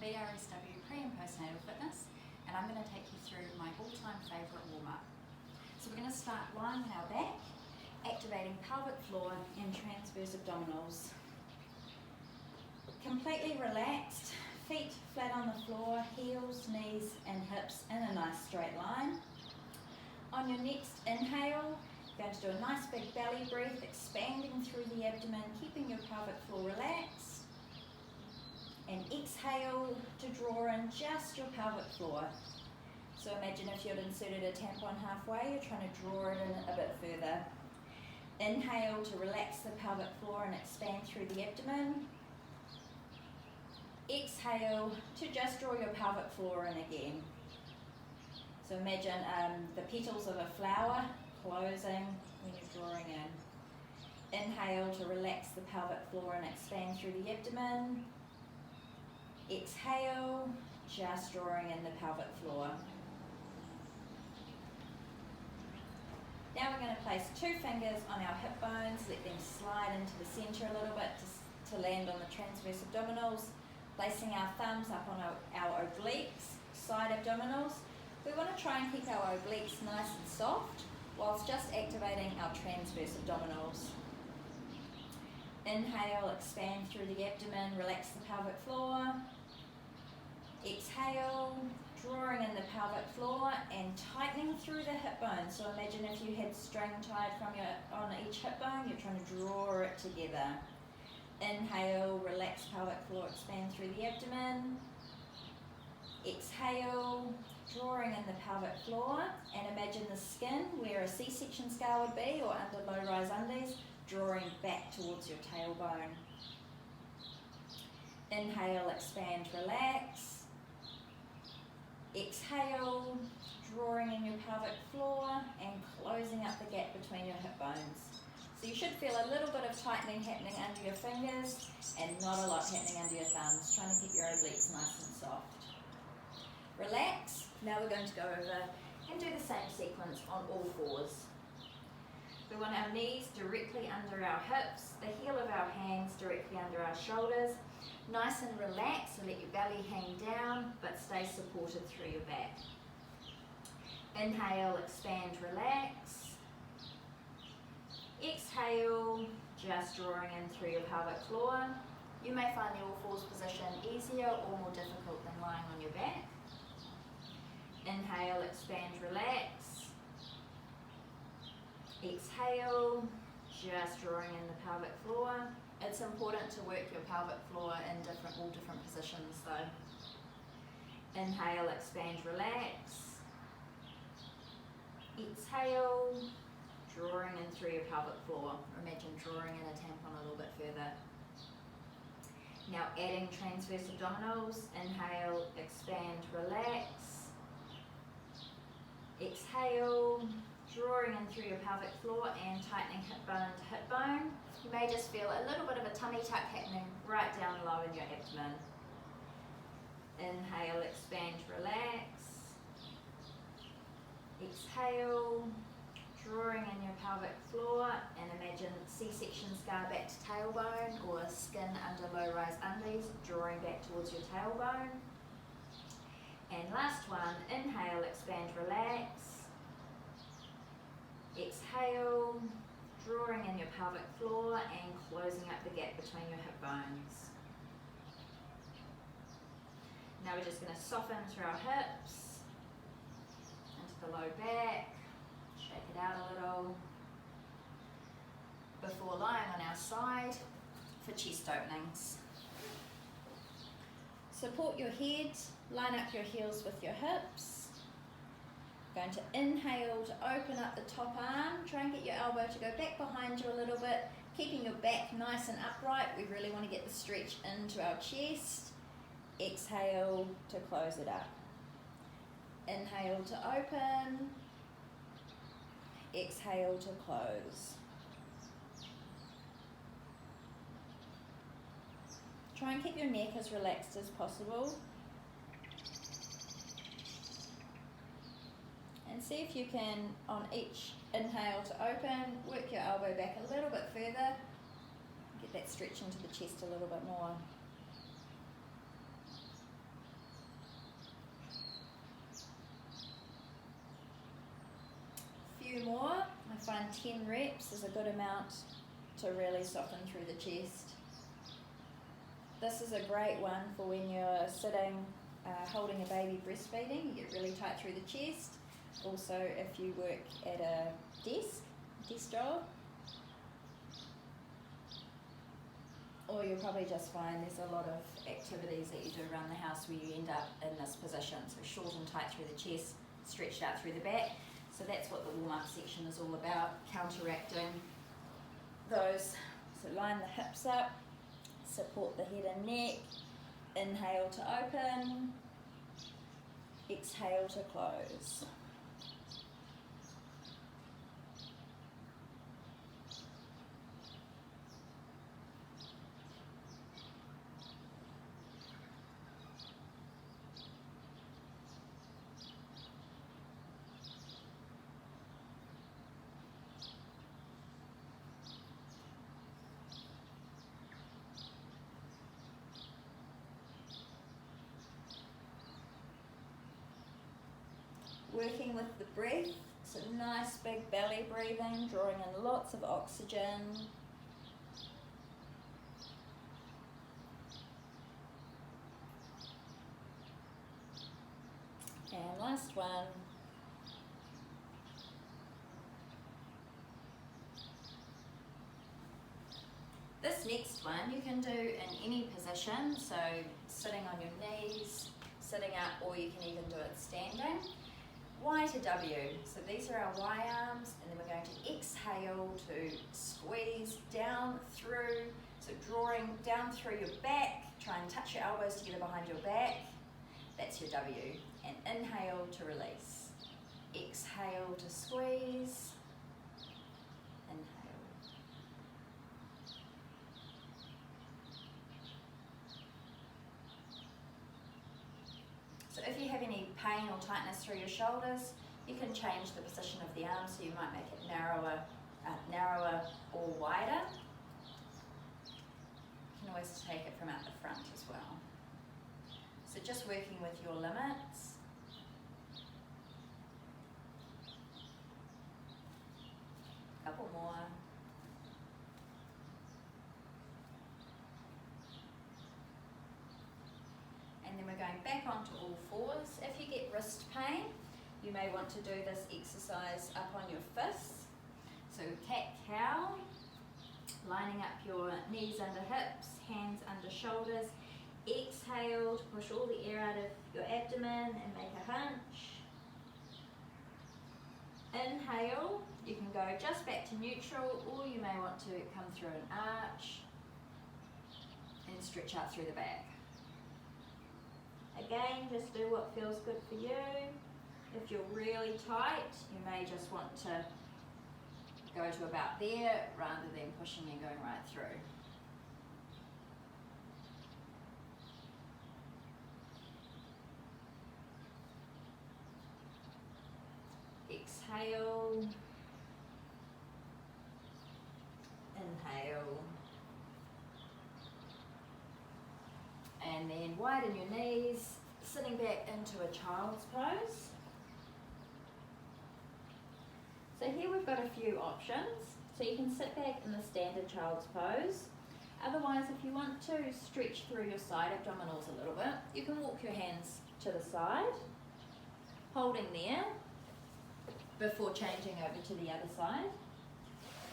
BRSW Pre and Postnatal Fitness, and I'm going to take you through my all-time favourite warm-up. So we're going to start lying on our back, activating pelvic floor and transverse abdominals. Completely relaxed, feet flat on the floor, heels, knees and hips in a nice straight line. On your next inhale, you're going to do a nice big belly breath, expanding through the abdomen, keeping your pelvic floor relaxed. And exhale to draw in just your pelvic floor. So imagine if you'd inserted a tampon halfway, you're trying to draw it in a bit further. Inhale to relax the pelvic floor and expand through the abdomen. Exhale to just draw your pelvic floor in again. So imagine the petals of a flower closing when you're drawing in. Inhale to relax the pelvic floor and expand through the abdomen. Exhale, just drawing in the pelvic floor. Now we're going to place 2 fingers on our hip bones, let them slide into the centre a little bit to land on the transverse abdominals, placing our thumbs up on our obliques, side abdominals. We want to try and keep our obliques nice and soft whilst just activating our transverse abdominals. Inhale, expand through the abdomen, relax the pelvic floor. Exhale, drawing in the pelvic floor and tightening through the hip bone. So imagine if you had string tied on each hip bone, you're trying to draw it together. Inhale, relax pelvic floor, expand through the abdomen. Exhale, drawing in the pelvic floor, and imagine the skin where a C-section scar would be, or under low-rise undies, drawing back towards your tailbone. Inhale, expand, relax. Exhale, drawing in your pelvic floor and closing up the gap between your hip bones. So you should feel a little bit of tightening happening under your fingers and not a lot happening under your thumbs, trying to keep your obliques nice and soft. Relax. Now we're going to go over and do the same sequence on all fours. We want our knees directly under our hips, the heel of our hands directly under our shoulders. Nice and relaxed, so let your belly hang down, but stay supported through your back. Inhale, expand, relax. Exhale, just drawing in through your pelvic floor. You may find the all fours position easier or more difficult than lying on your back. Inhale, expand, relax. Exhale, just drawing in the pelvic floor. It's important to work your pelvic floor in all different positions though. Inhale, expand, relax. Exhale, drawing in through your pelvic floor. Imagine drawing in a tampon a little bit further. Now adding transverse abdominals. Inhale, expand, relax. Exhale, drawing in through your pelvic floor and tightening hip bone to hip bone. You may just feel a little bit of a tummy tuck happening right down low in your abdomen. Inhale, expand, relax. Exhale, drawing in your pelvic floor and imagine C-section scar back to tailbone or skin under low-rise undies, drawing back towards your tailbone. And last one, inhale, expand, relax. Exhale, drawing in your pelvic floor and closing up the gap between your hip bones. Now we're just going to soften through our hips, into the low back, shake it out a little, before lying on our side for chest openings. Support your head, line up your heels with your hips. Going to inhale to open up the top arm, try and get your elbow to go back behind you a little bit, keeping your back nice and upright. We really want to get the stretch into our chest. Exhale to close it up. Inhale to open. Exhale to close. Try and keep your neck as relaxed as possible. And see if you can, on each inhale to open, work your elbow back a little bit further. Get that stretch into the chest a little bit more. few more. I find 10 reps is a good amount to really soften through the chest. This is a great one for when you're sitting, holding a baby breastfeeding. You get really tight through the chest. Also, if you work at a desk job, or you'll probably just find there's a lot of activities that you do around the house where you end up in this position. So short and tight through the chest, stretched out through the back. So that's what the warm-up section is all about, counteracting those. So line the hips up, support the head and neck, inhale to open, exhale to close. Working with the breath, so nice big belly breathing, drawing in lots of oxygen. And last one. This next one you can do in any position, so sitting on your knees, sitting up, or you can even do it standing. Y to W, so these are our Y arms, and then we're going to exhale to squeeze down through, so drawing down through your back, try and touch your elbows together behind your back, that's your W, and inhale to release, exhale to squeeze, inhale. So if you have any pain or tightness through your shoulders, you can change the position of the arm, so you might make it narrower or wider. You can always take it from out the front as well. So just working with your limits. Couple more. And then we're going back onto all fours. If you get wrist pain, you may want to do this exercise up on your fists. So cat-cow, lining up your knees under hips, hands under shoulders. Exhale to push all the air out of your abdomen and make a hunch. Inhale, you can go just back to neutral, or you may want to come through an arch and stretch out through the back. Again, just do what feels good for you. If you're really tight, you may just want to go to about there rather than pushing and going right through. Exhale. Inhale. And then widen your knees, sitting back into a child's pose. So here we've got a few options. So you can sit back in the standard child's pose. Otherwise, if you want to stretch through your side abdominals a little bit, you can walk your hands to the side, holding there before changing over to the other side.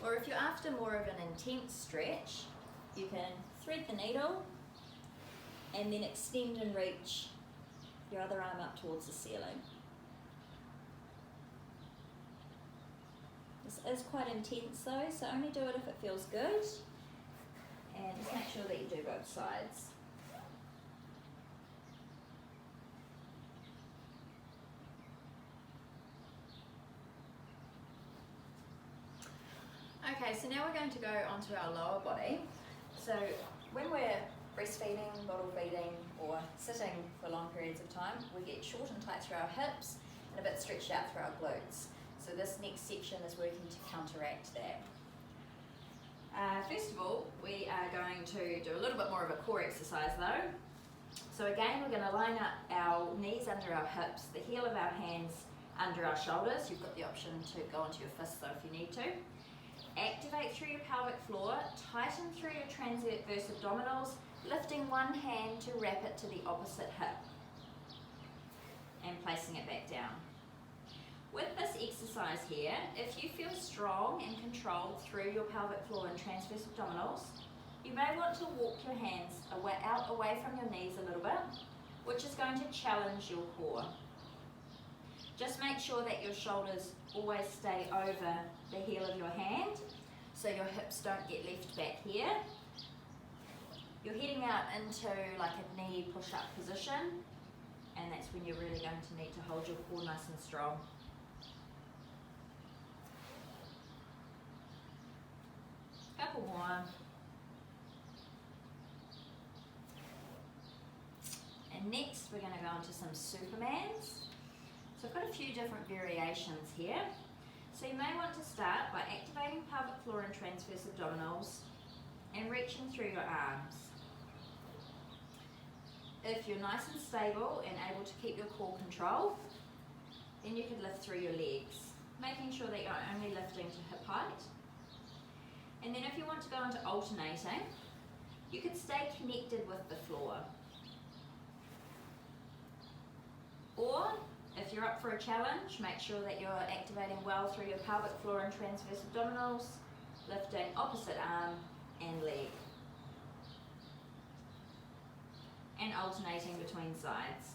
Or if you're after more of an intense stretch, you can thread the needle and then extend and reach your other arm up towards the ceiling. This is quite intense though, so only do it if it feels good, and just make sure that you do both sides. Okay, so now we're going to go onto our lower body. So when we're breastfeeding, bottle feeding, or sitting for long periods of time, we get short and tight through our hips and a bit stretched out through our glutes. So this next section is working to counteract that. First of all, we are going to do a little bit more of a core exercise though. So again, we're going to line up our knees under our hips, the heel of our hands under our shoulders. You've got the option to go onto your fists though if you need to. Activate through your pelvic floor, tighten through your transverse abdominals, lifting one hand to wrap it to the opposite hip and placing it back down. With this exercise here, if you feel strong and controlled through your pelvic floor and transverse abdominals, you may want to walk your hands away from your knees a little bit, which is going to challenge your core. Just make sure that your shoulders always stay over the heel of your hand, so your hips don't get left back here. You're heading out into like a knee push-up position, and that's when you're really going to need to hold your core nice and strong. Couple more. And next we're going to go into some Supermans. So I've got a few different variations here. So you may want to start by activating pelvic floor and transverse abdominals and reaching through your arms. If you're nice and stable and able to keep your core controlled, then you could lift through your legs, making sure that you're only lifting to hip height. And then if you want to go into alternating, you could stay connected with the floor. Or, if you're up for a challenge, make sure that you're activating well through your pelvic floor and transverse abdominals, lifting opposite arm and leg. And alternating between sides.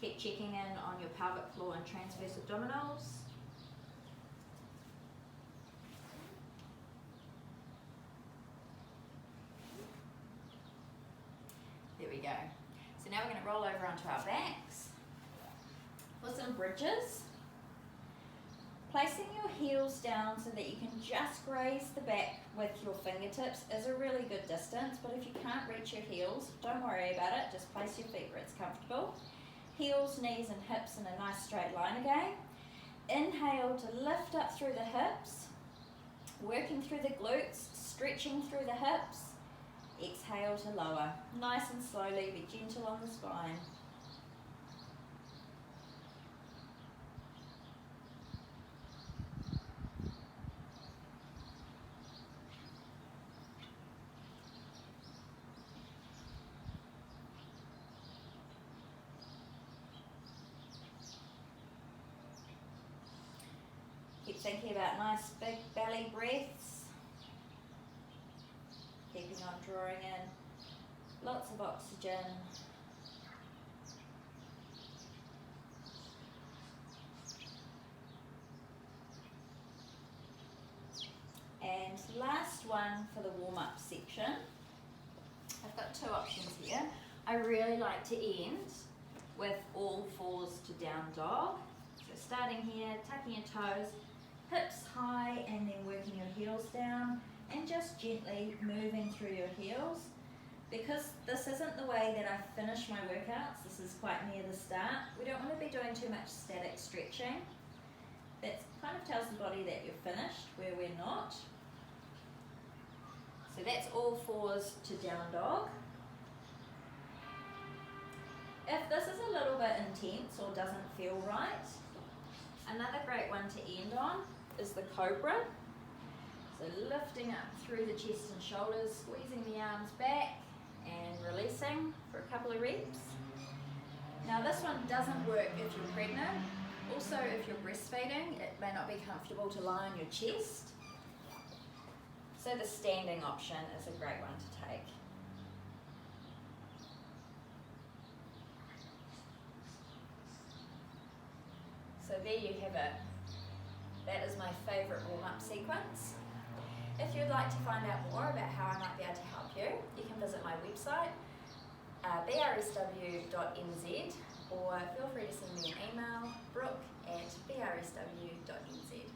Keep checking in on your pelvic floor and transverse abdominals. There we go. So now we're going to roll over onto our backs for some bridges. Placing your heels down so that you can just graze the back with your fingertips is a really good distance, but if you can't reach your heels, don't worry about it, just place your feet where it's comfortable. Heels, knees and hips in a nice straight line again. Inhale to lift up through the hips, working through the glutes, stretching through the hips. Exhale to lower. Nice and slowly, be gentle on the spine. Keep thinking about nice big belly breaths. Keeping on drawing in lots of oxygen. And last one for the warm-up section. I've got two options here. I really like to end with all fours to down dog. So starting here, tucking your toes, hips high and then working your heels down. And just gently moving through your heels. Because this isn't the way that I finish my workouts, this is quite near the start, we don't want to be doing too much static stretching. That kind of tells the body that you're finished, where we're not. So that's all fours to down dog. If this is a little bit intense or doesn't feel right, another great one to end on is the cobra. So lifting up through the chest and shoulders, squeezing the arms back and releasing for a couple of reps. Now this one doesn't work if you're pregnant. Also if you're breastfeeding, it may not be comfortable to lie on your chest. So the standing option is a great one to take. So there you have it. That is my favourite warm-up sequence. If you'd like to find out more about how I might be able to help you, you can visit my website, brsw.nz, or feel free to send me an email, brooke@brsw.nz.